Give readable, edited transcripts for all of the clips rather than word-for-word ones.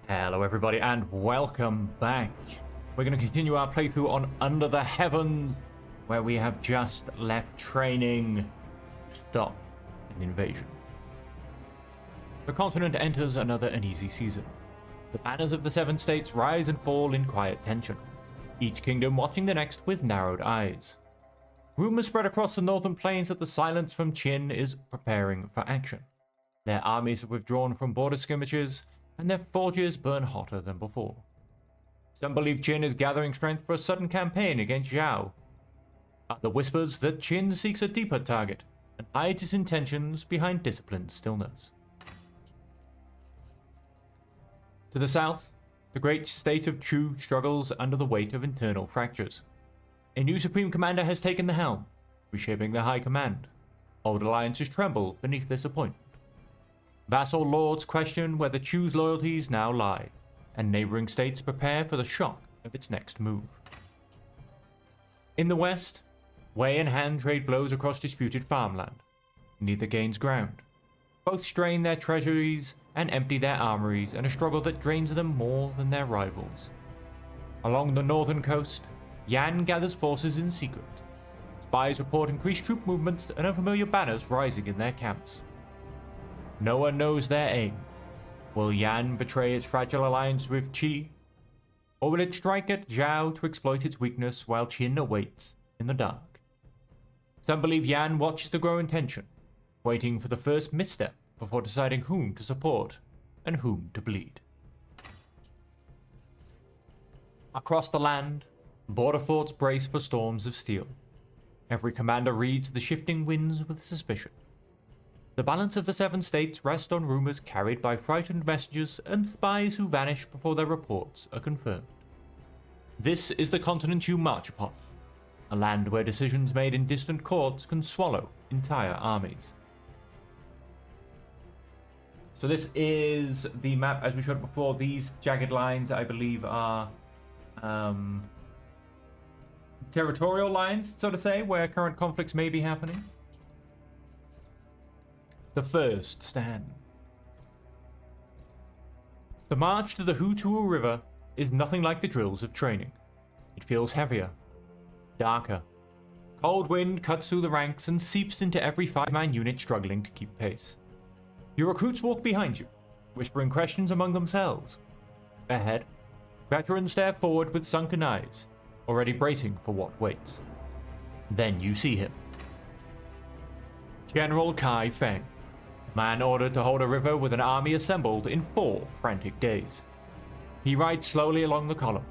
Hello everybody and welcome back. We're going to continue our playthrough on Under the Heavens, where we have just left training to stop an invasion. The continent enters another uneasy season. The banners of the 7 states rise and fall in quiet tension, each kingdom watching the next with narrowed eyes. Rumors spread across the northern plains that the silence from Qin is preparing for action. Their armies have withdrawn from border skirmishes, and their forges burn hotter than before. Some believe Qin is gathering strength for a sudden campaign against Zhao. Other whispers that Qin seeks a deeper target and hides its intentions behind disciplined stillness. To the south, the great state of Chu struggles under the weight of internal fractures. A new supreme commander has taken the helm, reshaping the high command. Old alliances tremble beneath this appointment. Vassal lords question where the Chu's loyalties now lie, and neighboring states prepare for the shock of its next move. In the west, Wei and Han trade blows across disputed farmland. Neither gains ground. Both strain their treasuries and empty their armories in a struggle that drains them more than their rivals. Along the northern coast, Yan gathers forces in secret. Spies report increased troop movements and unfamiliar banners rising in their camps. No one knows their aim. Will Yan betray its fragile alliance with Qi? Or will it strike at Zhao to exploit its weakness while Qin awaits in the dark? Some believe Yan watches the growing tension, waiting for the first misstep before deciding whom to support and whom to bleed. Across the land, border forts brace for storms of steel. Every commander reads the shifting winds with suspicion. The balance of the 7 states rests on rumors carried by frightened messengers and spies who vanish before their reports are confirmed. This is the continent you march upon, a land where decisions made in distant courts can swallow entire armies. So this is the map as we showed before. These jagged lines, I believe, are territorial lines, so to say, where current conflicts may be happening. The first stand. The march to the Hutuo River is nothing like the drills of training. It feels heavier, darker. Cold wind cuts through the ranks and seeps into every 5-man unit struggling to keep pace. Your recruits walk behind you, whispering questions among themselves. Ahead, veterans stare forward with sunken eyes, already bracing for what waits. Then you see him. General Kai Feng. Man ordered to hold a river with an army assembled in 4 frantic days. He rides slowly along the column,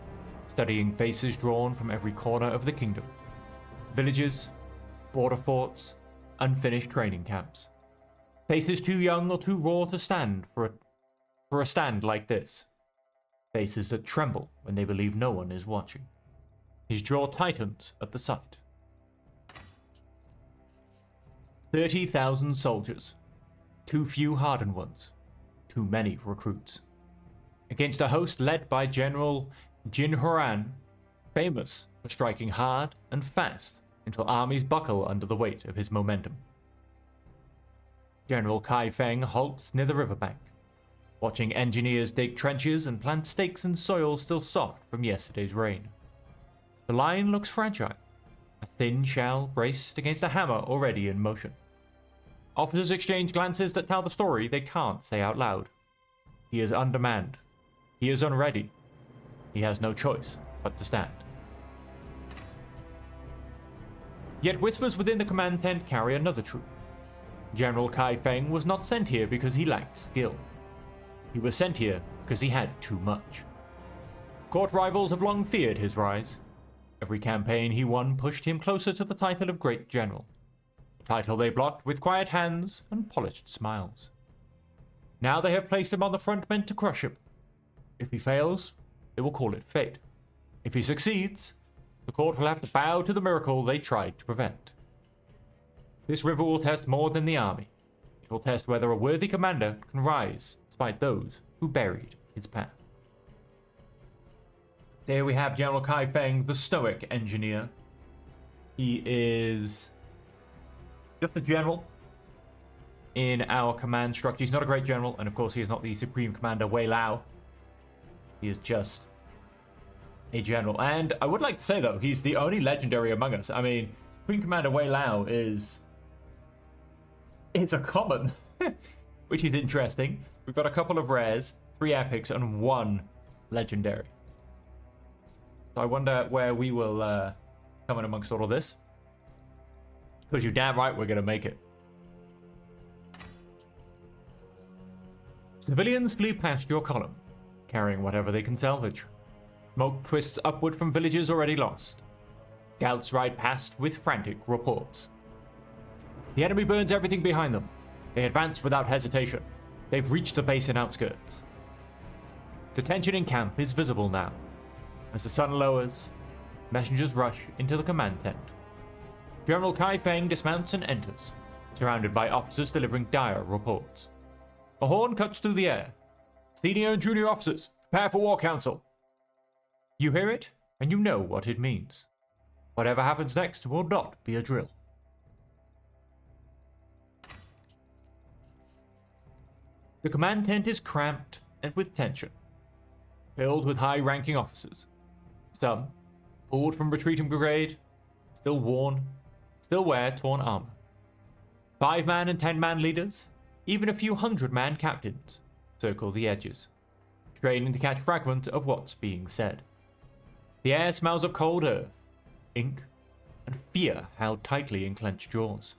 studying faces drawn from every corner of the kingdom. Villages, border forts, unfinished training camps. Faces too young or too raw to stand for a stand like this. Faces that tremble when they believe no one is watching. His jaw tightens at the sight. 30,000 soldiers. Too few hardened ones, too many recruits. Against a host led by General Jin Horan, famous for striking hard and fast until armies buckle under the weight of his momentum. General Kai Feng halts near the riverbank, watching engineers dig trenches and plant stakes in soil still soft from yesterday's rain. The line looks fragile, a thin shell braced against a hammer already in motion. Officers exchange glances that tell the story they can't say out loud. He is undermanned. He is unready. He has no choice but to stand. Yet whispers within the command tent carry another truth. General Kai Feng was not sent here because he lacked skill. He was sent here because he had too much. Court rivals have long feared his rise. Every campaign he won pushed him closer to the title of Great General. Title they blocked with quiet hands and polished smiles. Now they have placed him on the front meant to crush him. If he fails, they will call it fate. If he succeeds, the court will have to bow to the miracle they tried to prevent. This river will test more than the army. It will test whether a worthy commander can rise despite those who buried his path. There we have General Kai Feng, the stoic engineer. He is just a general in our command structure. He's not a great general, and of course he is not the supreme commander Wei Lao. He is just a general. And I would like to say, though, he's the only legendary among us. I mean, Queen Commander Wei Lao is... It's a common, which is interesting. We've got a couple of rares, 3 epics, and 1 legendary. So I wonder where we will come in amongst all of this. Because you're damn right we're going to make it. Civilians flee past your column, carrying whatever they can salvage. Smoke twists upward from villages already lost. Scouts ride past with frantic reports. The enemy burns everything behind them. They advance without hesitation. They've reached the basin outskirts. The tension in camp is visible now. As the sun lowers, messengers rush into the command tent. General Kai Feng dismounts and enters, surrounded by officers delivering dire reports. A horn cuts through the air. Senior and junior officers, prepare for war council. You hear it, and you know what it means. Whatever happens next will not be a drill. The command tent is cramped and with tension, filled with high-ranking officers. Some, pulled from retreating brigade, still wear torn armor. 5-man and 10-man leaders, even a few 100-man captains, circle the edges, straining to catch fragments of what's being said. The air smells of cold earth, ink, and fear held tightly in clenched jaws.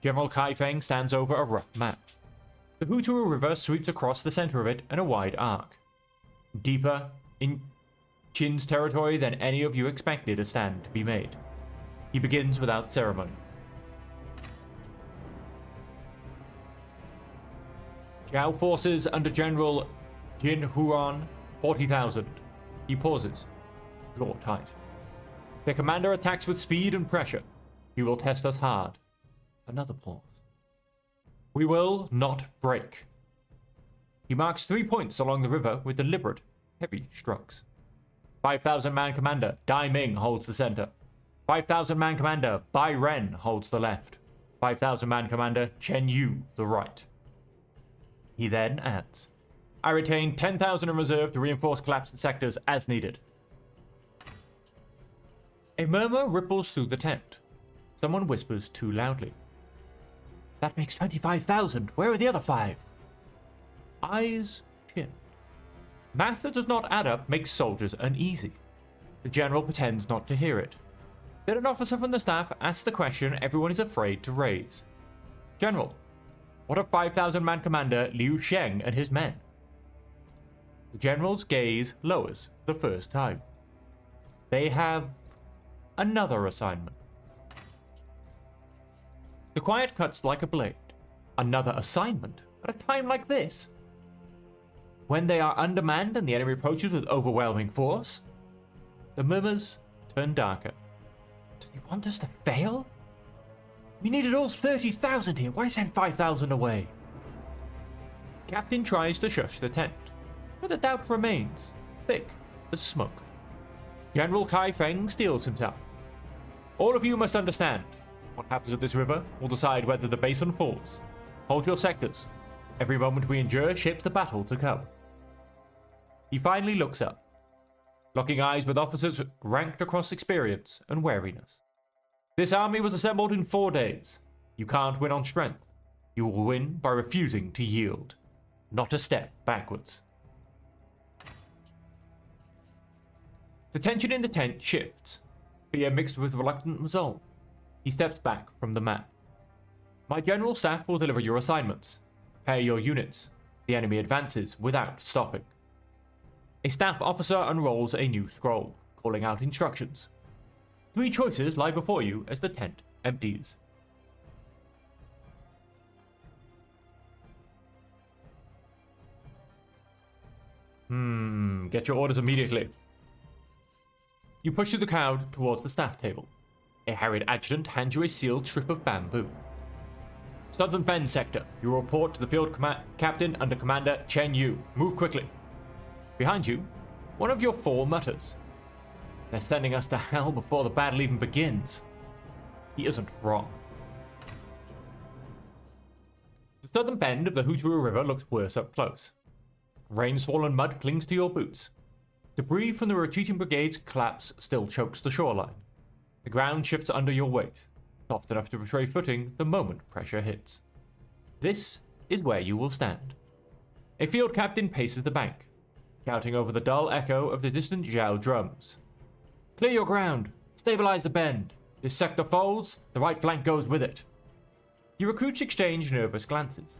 General Kai Feng stands over a rough map. The Hutu River sweeps across the center of it in a wide arc, deeper in Qin's territory than any of you expected a stand to be made. He begins without ceremony. Zhao forces under General Jin Huan, 40,000. He pauses, jaw tight. Their commander attacks with speed and pressure. He will test us hard. Another pause. We will not break. He marks 3 points along the river with deliberate, heavy strokes. 5,000-man commander Dai Ming holds the center. 5,000-man commander Bai Ren holds the left. 5,000-man commander Chen Yu the right. He then adds, I retain 10,000 in reserve to reinforce collapsed sectors as needed. A murmur ripples through the tent. Someone whispers too loudly. That makes 25,000. Where are the other 5? Eyes shift. Math that does not add up makes soldiers uneasy. The general pretends not to hear it. Then an officer from the staff asks the question everyone is afraid to raise. General, what of 5,000-man commander Liu Sheng and his men? The general's gaze lowers for the first time. They have another assignment. The quiet cuts like a blade. Another assignment? At a time like this? When they are undermanned and the enemy approaches with overwhelming force? The murmurs turn darker. Does he want us to fail? We needed all 30,000 here. Why send 5,000 away? Captain tries to shush the tent, but the doubt remains, thick as smoke. General Kai Feng steels himself. All of you must understand. What happens at this river will decide whether the basin falls. Hold your sectors. Every moment we endure shapes the battle to come. He finally looks up, locking eyes with officers ranked across experience and wariness. This army was assembled in 4 days. You can't win on strength. You will win by refusing to yield, not a step backwards. The tension in the tent shifts, fear mixed with reluctant resolve. He steps back from the map. My general staff will deliver your assignments. Prepare your units. The enemy advances without stopping. A staff officer unrolls a new scroll, calling out instructions. 3 choices lie before you as the tent empties. Get your orders immediately. You push through the crowd towards the staff table. A harried adjutant hands you a sealed strip of bamboo. Southern Bend sector. You report to the field captain under Commander Chen Yu. Move quickly. Behind you, one of your 4 mutters. They're sending us to hell before the battle even begins. He isn't wrong. The southern bend of the Hutu River looks worse up close. rain-swollen mud clings to your boots. Debris from the retreating brigade's collapse still chokes the shoreline. The ground shifts under your weight, soft enough to betray footing the moment pressure hits. This is where you will stand. A field captain paces the bank, shouting over the dull echo of the distant Zhao drums. Clear your ground. Stabilize the bend. This sector falls, the right flank goes with it. Your recruits exchange nervous glances.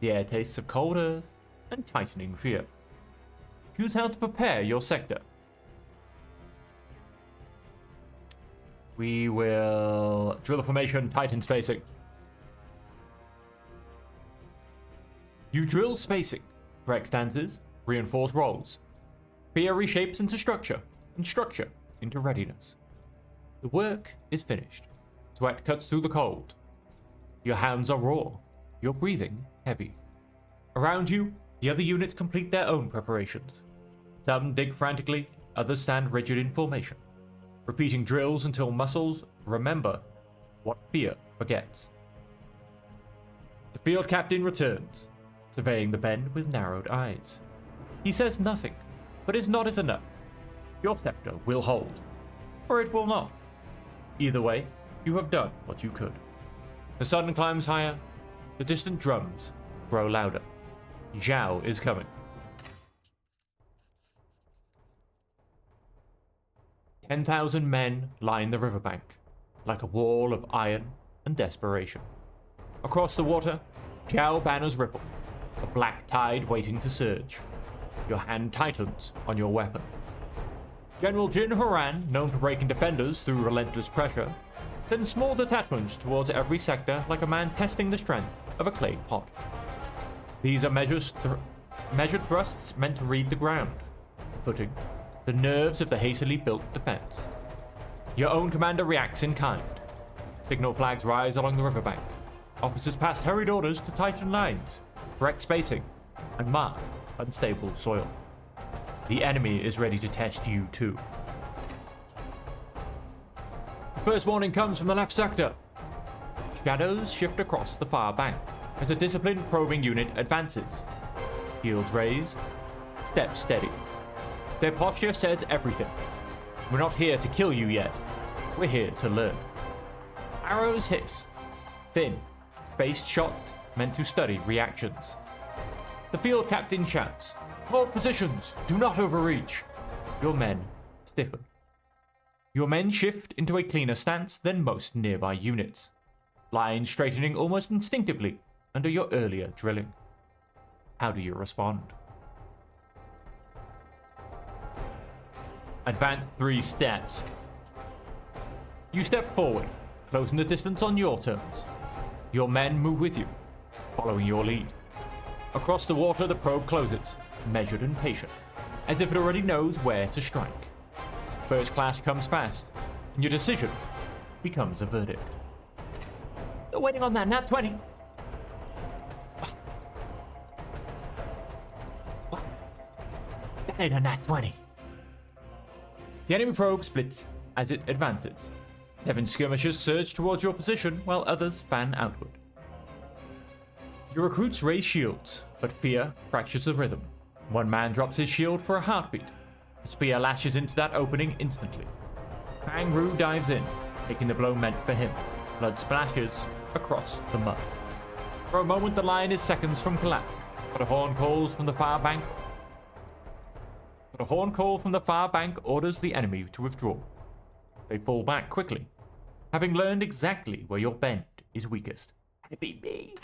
The air tastes of cold earth and tightening fear. Choose how to prepare your sector. We will drill the formation, tighten spacing. You drill spacing, correct stances, reinforce roles. Fear reshapes into structure, and structure into readiness. The work is finished. Sweat cuts through the cold. Your hands are raw, your breathing heavy. Around you, the other units complete their own preparations. Some dig frantically, others stand rigid in formation, repeating drills until muscles remember what fear forgets. The field captain returns, surveying the bend with narrowed eyes. He says nothing, but his nod is enough. Your sector will hold, or it will not. Either way, you have done what you could. The sun climbs higher, the distant drums grow louder. Zhao is coming. 10,000 men line the riverbank, like a wall of iron and desperation. Across the water, Zhao banners ripple, a black tide waiting to surge. Your hand tightens on your weapon. General Jin Horan, known for breaking defenders through relentless pressure, sends small detachments towards every sector like a man testing the strength of a clay pot. These are measured thrusts meant to read the ground, the footing, the nerves of the hastily built defense. Your own commander reacts in kind. Signal flags rise along the riverbank. Officers pass hurried orders to tighten lines, correct spacing, and mark unstable soil. The enemy is ready to test you too. The first warning comes from the left sector. Shadows shift across the far bank as a disciplined probing unit advances. Shields raised, steps steady. Their posture says everything. We're not here to kill you yet. We're here to learn. Arrows hiss. Thin, spaced shots meant to study reactions. The field captain shouts, "Hold positions! Do not overreach!" Your men stiffen. Your men shift into a cleaner stance than most nearby units, lines straightening almost instinctively under your earlier drilling. How do you respond? Advance 3 steps. You step forward, closing the distance on your terms. Your men move with you, following your lead. Across the water, the probe closes, measured and patient, as if it already knows where to strike. First clash comes fast, and your decision becomes a verdict. They're waiting on that nat 20. What? That ain't a nat 20. The enemy probe splits as it advances. 7 skirmishers surge towards your position while others fan outward. Your recruits raise shields, but fear fractures the rhythm. One man drops his shield for a heartbeat. A spear lashes into that opening instantly. Fang Ru dives in, taking the blow meant for him. Blood splashes across the mud. For a moment, the line is seconds from collapse, but a horn call from the far bank orders the enemy to withdraw. They fall back quickly, having learned exactly where your bend is weakest. It be me.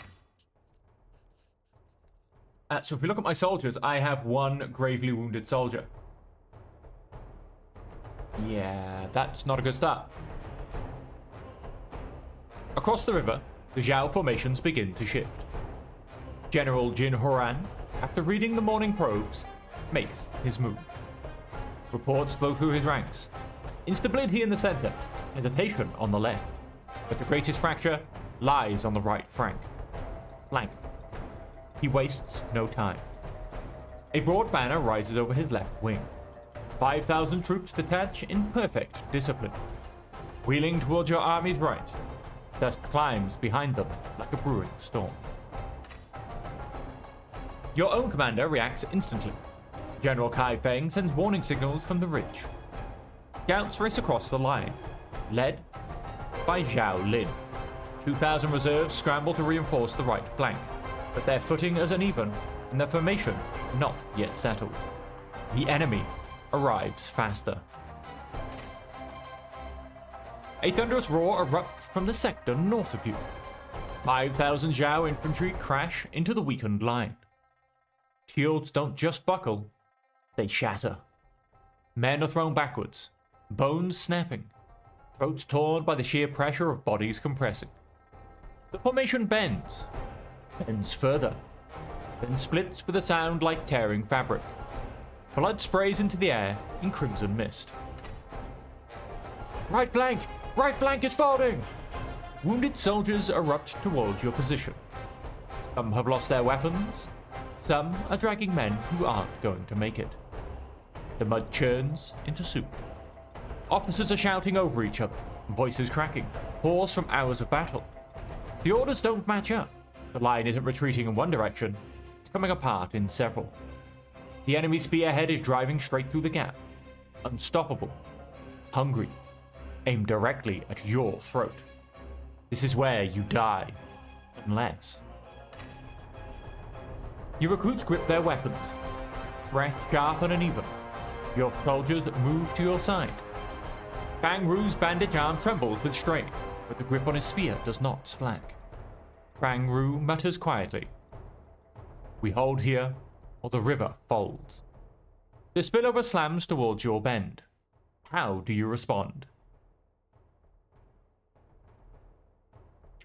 So if we look at my soldiers, I have 1 gravely wounded soldier. Yeah, that's not a good start. Across the river, the Zhao formations begin to shift. General Jin Horan, after reading the morning probes, makes his move. Reports flow through his ranks. Instability in the center, hesitation on the left, but the greatest fracture lies on the right flank. He wastes no time. A broad banner rises over his left wing. 5,000 troops detach in perfect discipline. Wheeling towards your army's right, dust climbs behind them like a brewing storm. Your own commander reacts instantly. General Kai Feng sends warning signals from the ridge. Scouts race across the line, led by Zhao Lin. 2,000 reserves scramble to reinforce the right flank, but their footing is uneven and their formation not yet settled. The enemy arrives faster. A thunderous roar erupts from the sector north of you. 5,000 Zhao infantry crash into the weakened line. Shields don't just buckle, they shatter. Men are thrown backwards, bones snapping, throats torn by the sheer pressure of bodies compressing. The formation bends further, then splits with a sound like tearing fabric. Blood sprays into the air in crimson mist. Right flank is folding! Wounded soldiers erupt towards your position. Some have lost their weapons, some are dragging men who aren't going to make it. The mud churns into soup. Officers are shouting over each other, voices cracking, hoarse from hours of battle. The orders don't match up. The line isn't retreating in one direction, it's coming apart in several. The enemy spearhead is driving straight through the gap. Unstoppable. Hungry. Aimed directly at your throat. This is where you die. Unless. Your recruits grip their weapons. Breath sharp and uneven. Your soldiers move to your side. Fang Ru's bandage arm trembles with strain, but the grip on his spear does not slack. Fang Ru mutters quietly. We hold here, or the river folds. The spillover slams towards your bend. How do you respond?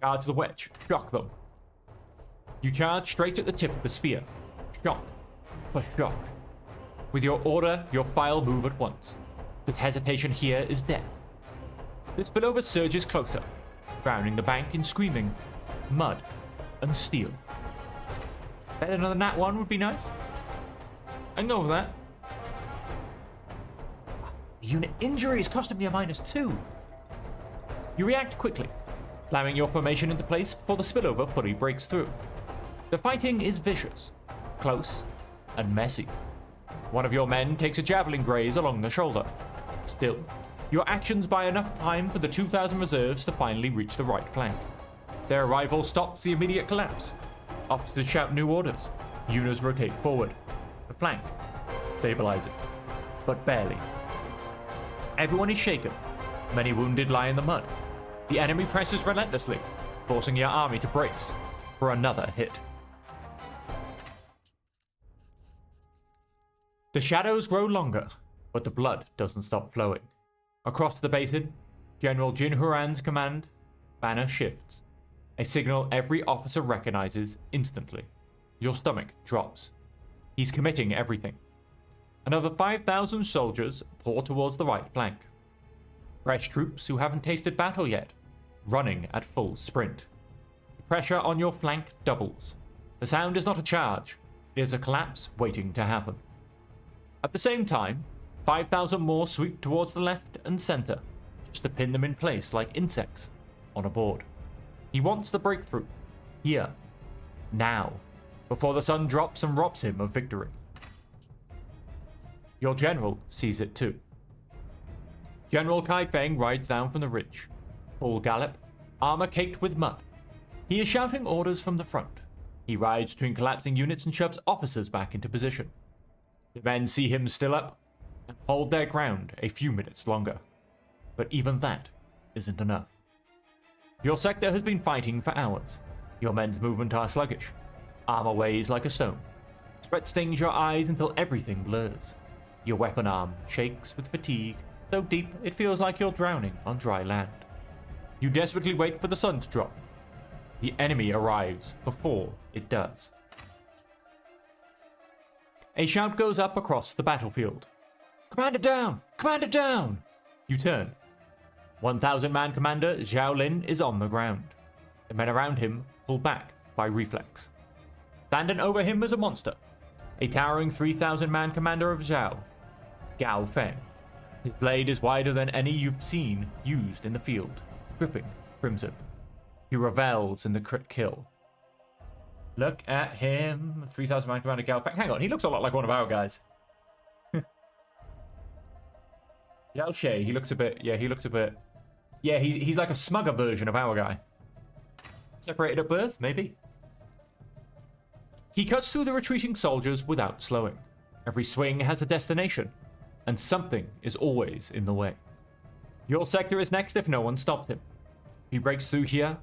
Charge the wedge. Shock them. You charge straight at the tip of the spear. Shock for shock. With your order, your file move at once. This hesitation here is death. The spillover surges closer, drowning the bank in screaming, mud, and steel. Better than that one would be nice. I can go with that. The unit injury is costing me a -2. You react quickly, slamming your formation into place before the spillover fully breaks through. The fighting is vicious, close, and messy. One of your men takes a javelin graze along the shoulder. Still, your actions buy enough time for the 2,000 reserves to finally reach the right flank. Their arrival stops the immediate collapse. Officers shout new orders. Units rotate forward. The flank stabilizes, but barely. Everyone is shaken. Many wounded lie in the mud. The enemy presses relentlessly, forcing your army to brace for another hit. The shadows grow longer, but the blood doesn't stop flowing. Across the basin, General Jin Huran's command banner shifts, a signal every officer recognizes instantly. Your stomach drops. He's committing everything. Another 5,000 soldiers pour towards the right flank. Fresh troops who haven't tasted battle yet, running at full sprint. The pressure on your flank doubles. The sound is not a charge, it is a collapse waiting to happen. At the same time, 5,000 more sweep towards the left and center, just to pin them in place like insects on a board. He wants the breakthrough, here, now, before the sun drops and robs him of victory. Your general sees it too. General Kai Feng rides down from the ridge, full gallop, armor caked with mud. He is shouting orders from the front. He rides between collapsing units and shoves officers back into position. The men see him still up and hold their ground a few minutes longer. But even that isn't enough. Your sector has been fighting for hours. Your men's movement are sluggish. Armor weighs like a stone. Sweat stings your eyes until everything blurs. Your weapon arm shakes with fatigue, so deep it feels like you're drowning on dry land. You desperately wait for the sun to drop. The enemy arrives before it does. A shout goes up across the battlefield. Commander down! Commander down! You turn. 1,000-man commander Zhao Lin is on the ground. The men around him pull back by reflex. Standing over him is a monster. A towering 3,000-man commander of Zhao, Gao Feng. His blade is wider than any you've seen used in the field, dripping crimson. He revels in the crit kill. Look at him. 3,000 man commander Gal. Hang on, he looks a lot like one of our guys. Yao Shay, he looks a bit. Yeah, he looks a bit. Yeah, he's like a smugger version of our guy. Separated at birth, maybe. He cuts through the retreating soldiers without slowing. Every swing has a destination, and something is always in the way. Your sector is next if no one stops him. If he breaks through here,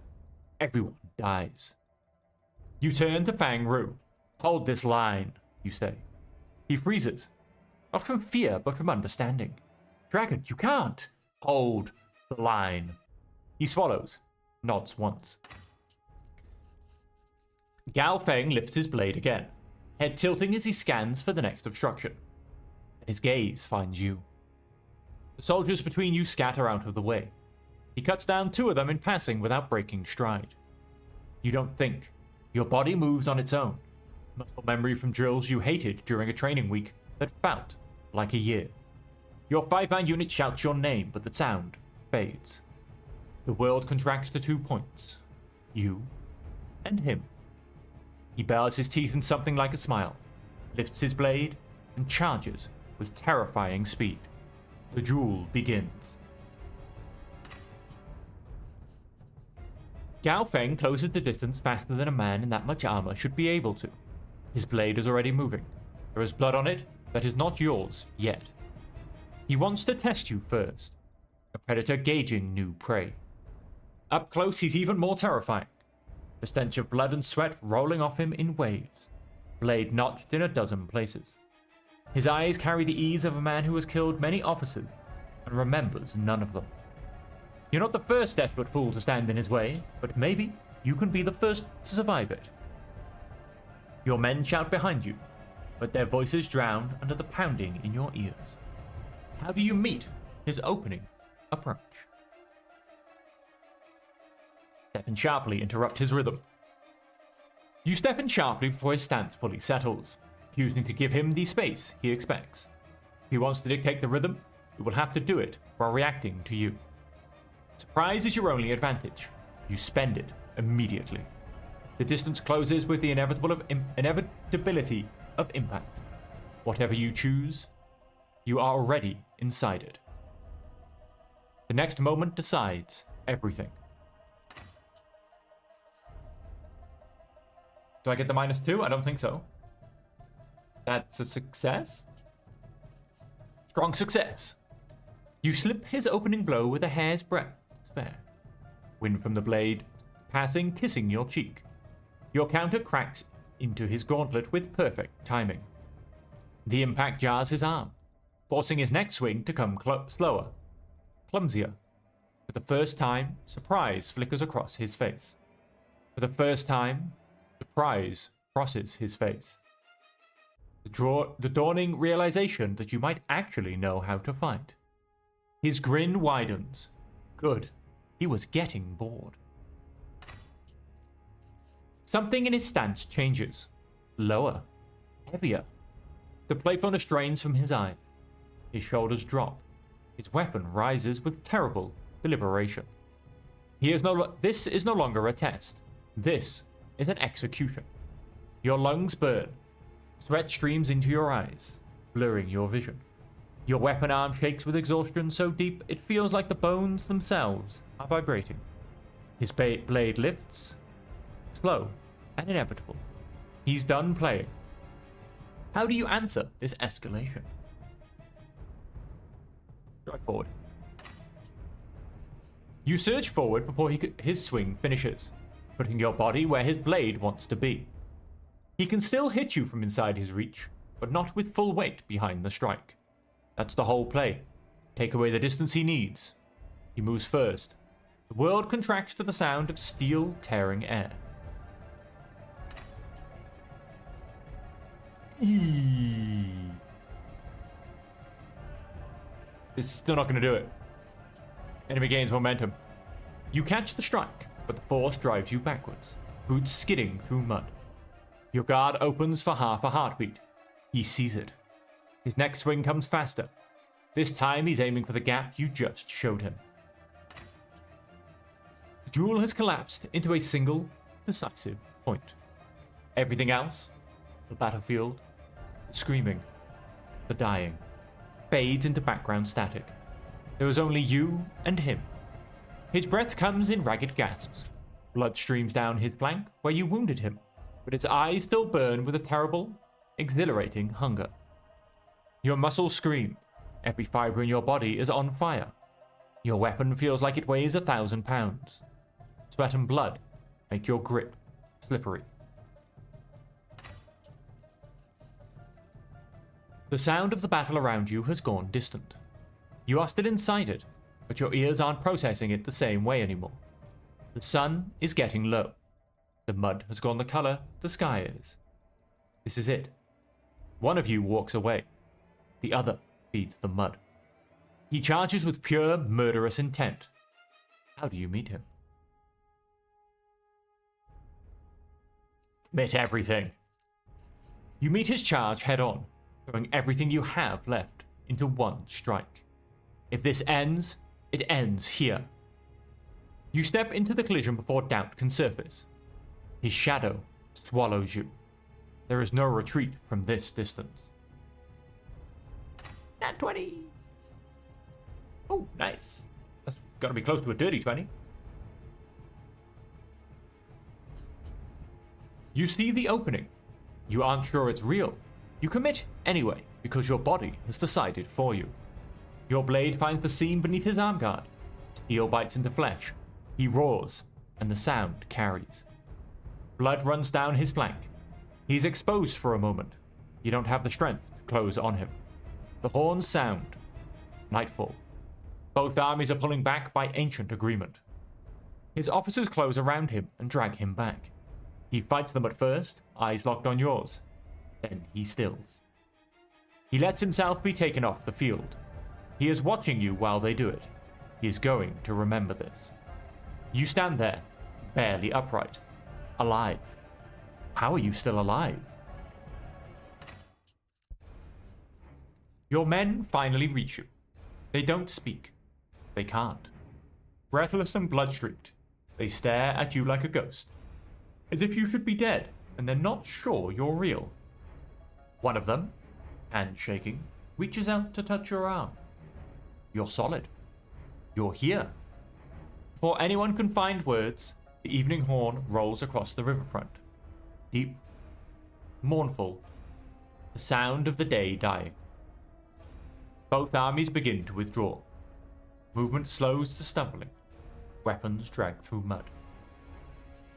everyone dies. You turn to Fang Ru. Hold this line, you say. He freezes. Not from fear, but from understanding. Dragon, you can't. Hold the line. He swallows, nods once. Gao Feng lifts his blade again, head tilting as he scans for the next obstruction. And his gaze finds you. The soldiers between you scatter out of the way. He cuts down 2 of them in passing without breaking stride. You don't think. Your body moves on its own. Muscle memory from drills you hated during a training week that felt like a year. Your 5-man unit shouts your name, but the sound fades. The world contracts to 2 points. You and him. He bares his teeth in something like a smile, lifts his blade, and charges with terrifying speed. The duel begins. Gao Feng closes the distance faster than a man in that much armor should be able to. His blade is already moving. There is blood on it that is not yours yet. He wants to test you first. A predator gauging new prey. Up close, he's even more terrifying. The stench of blood and sweat rolling off him in waves. Blade notched in a dozen places. His eyes carry the ease of a man who has killed many officers and remembers none of them. You're not the first desperate fool to stand in his way, but maybe you can be the first to survive it. Your men shout behind you, but their voices drown under the pounding in your ears. How do you meet his opening approach? Step in sharply, interrupt his rhythm. You step in sharply before his stance fully settles, refusing to give him the space he expects. If he wants to dictate the rhythm, you will have to do it while reacting to you. Surprise is your only advantage. You spend it immediately. The distance closes with the inevitability of impact. Whatever you choose, you are already inside it. The next moment decides everything. Do I get the -2? I don't think so. That's a success? Strong success. You slip his opening blow with a hair's breadth to spare. Wind from the blade, passing, kissing your cheek. Your counter cracks into his gauntlet with perfect timing. The impact jars his arm, forcing his next swing to come slower, clumsier. For the first time, surprise flickers across his face. For the first time, surprise crosses his face. The dawning realization that you might actually know how to fight. His grin widens. Good. He was getting bored. Something in his stance changes. Lower. Heavier. The playfulness drains from his eyes. His shoulders drop. His weapon rises with terrible deliberation. This is no longer a test. This is an execution. Your lungs burn. Sweat streams into your eyes, blurring your vision. Your weapon arm shakes with exhaustion so deep it feels like the bones themselves are vibrating. His blade lifts, slow and inevitable. He's done playing. How do you answer this escalation? Strike forward. You surge forward before his swing finishes, putting your body where his blade wants to be. He can still hit you from inside his reach, but not with full weight behind the strike. That's the whole play. Take away the distance he needs. He moves first. The world contracts to the sound of steel tearing air. It's still not going to do it. Enemy gains momentum. You catch the strike, but the force drives you backwards, boots skidding through mud. Your guard opens for half a heartbeat. He sees it. His next swing comes faster. This time he's aiming for the gap you just showed him. The duel has collapsed into a single, decisive point. Everything else, the battlefield, the screaming, the dying, fades into background static. There is only you and him. His breath comes in ragged gasps. Blood streams down his flank where you wounded him, but his eyes still burn with a terrible, exhilarating hunger. Your muscles scream. Every fiber in your body is on fire. Your weapon feels like it weighs 1,000 pounds. Sweat and blood make your grip slippery. The sound of the battle around you has gone distant. You are still inside it, but your ears aren't processing it the same way anymore. The sun is getting low. The mud has gone the color the sky is. This is it. One of you walks away. The other feeds the mud. He charges with pure murderous intent. How do you meet him? Commit everything. You meet his charge head on, throwing everything you have left into one strike. If this ends, it ends here. You step into the collision before doubt can surface. His shadow swallows you. There is no retreat from this distance. Nat 20! Oh, nice. That's gotta be close to a dirty 20. You see the opening. You aren't sure it's real. You commit anyway, because your body has decided for you. Your blade finds the seam beneath his arm guard. Steel bites into flesh. He roars, and the sound carries. Blood runs down his flank. He's exposed for a moment. You don't have the strength to close on him. The horns sound. Nightfall. Both armies are pulling back by ancient agreement. His officers close around him and drag him back. He fights them at first, eyes locked on yours. Then he stills. He lets himself be taken off the field. He is watching you while they do it. He is going to remember this. You stand there, barely upright, alive. How are you still alive? Your men finally reach you. They don't speak. They can't. Breathless and blood-streaked, they stare at you like a ghost, as if you should be dead and they're not sure you're real. One of them, hand shaking, reaches out to touch your arm. You're solid. You're here. Before anyone can find words, the evening horn rolls across the riverfront. Deep, mournful, the sound of the day dying. Both armies begin to withdraw. Movement slows to stumbling. Weapons drag through mud.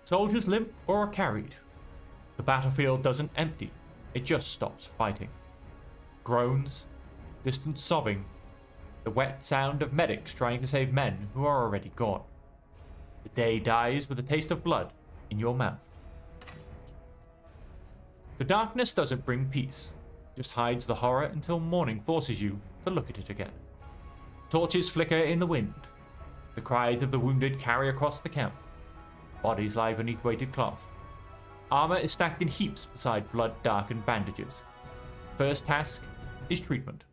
Soldiers limp or are carried. The battlefield doesn't empty, it just stops fighting. Groans, distant sobbing, the wet sound of medics trying to save men who are already gone. The day dies with a taste of blood in your mouth. The darkness doesn't bring peace, just hides the horror until morning forces you to look at it again. Torches flicker in the wind. The cries of the wounded carry across the camp. Bodies lie beneath weighted cloth. Armor is stacked in heaps beside blood-darkened bandages. First task is treatment.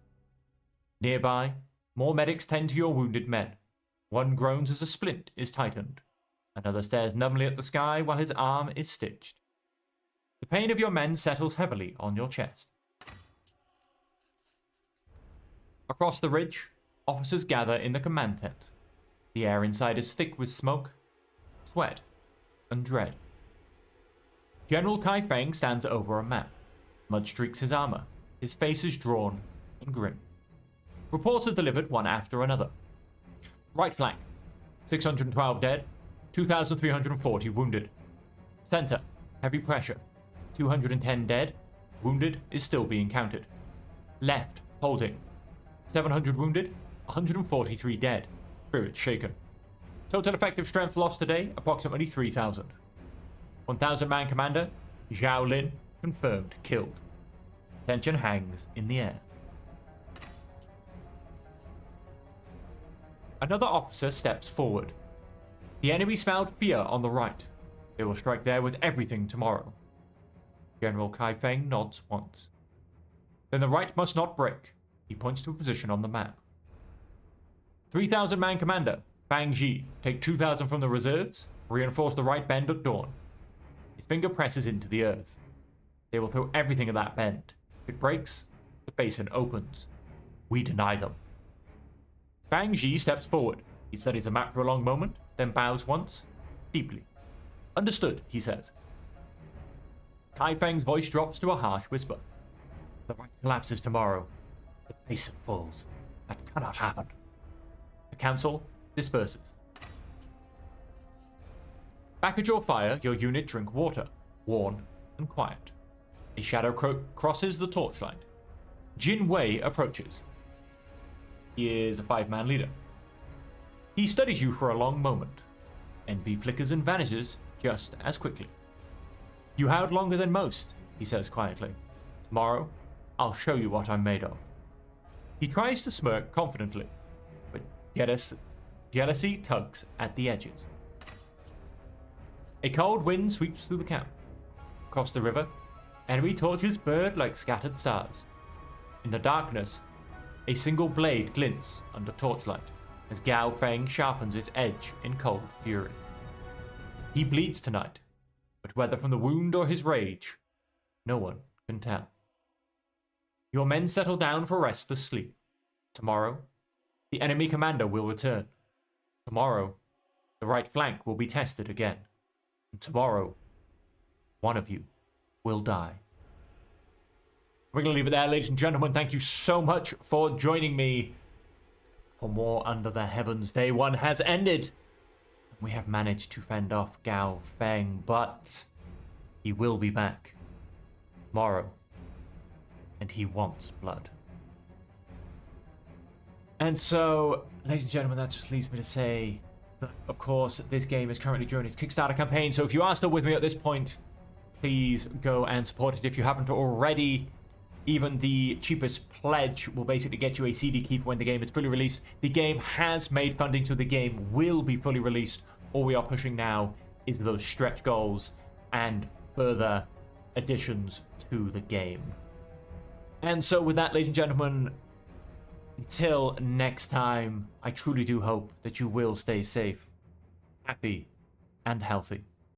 Nearby, more medics tend to your wounded men. One groans as a splint is tightened. Another stares numbly at the sky while his arm is stitched. The pain of your men settles heavily on your chest. Across the ridge, officers gather in the command tent. The air inside is thick with smoke, sweat, and dread. General Kai Feng stands over a map. Mud streaks his armor. His face is drawn and grim. Reports are delivered one after another. Right flank, 612 dead, 2,340 wounded. Center, heavy pressure, 210 dead, wounded is still being counted. Left, holding, 700 wounded, 143 dead, spirits shaken. Total effective strength lost today, approximately 3,000. 1,000 man commander, Zhao Lin, confirmed killed. Tension hangs in the air. Another officer steps forward. The enemy smelled fear on the right. They will strike there with everything tomorrow. General Kai Feng nods once. Then the right must not break. He points to a position on the map. 3,000 man commander, Fang Ji, take 2,000 from the reserves, reinforce the right bend at dawn. His finger presses into the earth. They will throw everything at that bend. If it breaks, the basin opens. We deny them. Fang Ji steps forward. He studies the map for a long moment, then bows once, deeply. Understood, he says. Kai Feng's voice drops to a harsh whisper. The right collapses tomorrow. The basin falls. That cannot happen. The council disperses. Back at your fire, your unit drink water, worn and quiet. A shadow crosses the torchlight. Jin Wei approaches. He is a 5-man leader. He studies you for a long moment. Envy flickers and vanishes just as quickly. You howled longer than most, he says quietly. Tomorrow, I'll show you what I'm made of. He tries to smirk confidently, but jealousy tugs at the edges. A cold wind sweeps through the camp. Across the river, enemy torches burn like scattered stars. In the darkness, a single blade glints under torchlight as Gao Feng sharpens its edge in cold fury. He bleeds tonight, but whether from the wound or his rage, no one can tell. Your men settle down for restless sleep. Tomorrow, the enemy commander will return. Tomorrow, the right flank will be tested again. And tomorrow, one of you will die. We're going to leave it there, ladies and gentlemen. Thank you so much for joining me for more Under the Heavens. Day 1 has ended. We have managed to fend off Gao Feng, but he will be back tomorrow. And he wants blood. And so, ladies and gentlemen, that just leaves me to say that, of course, this game is currently during its Kickstarter campaign. So if you are still with me at this point, please go and support it if you haven't already. Even the cheapest pledge will basically get you a CD keeper when the game is fully released. The game has made funding, so the game will be fully released. All we are pushing now is those stretch goals and further additions to the game. And so with that, ladies and gentlemen, until next time, I truly do hope that you will stay safe, happy, and healthy.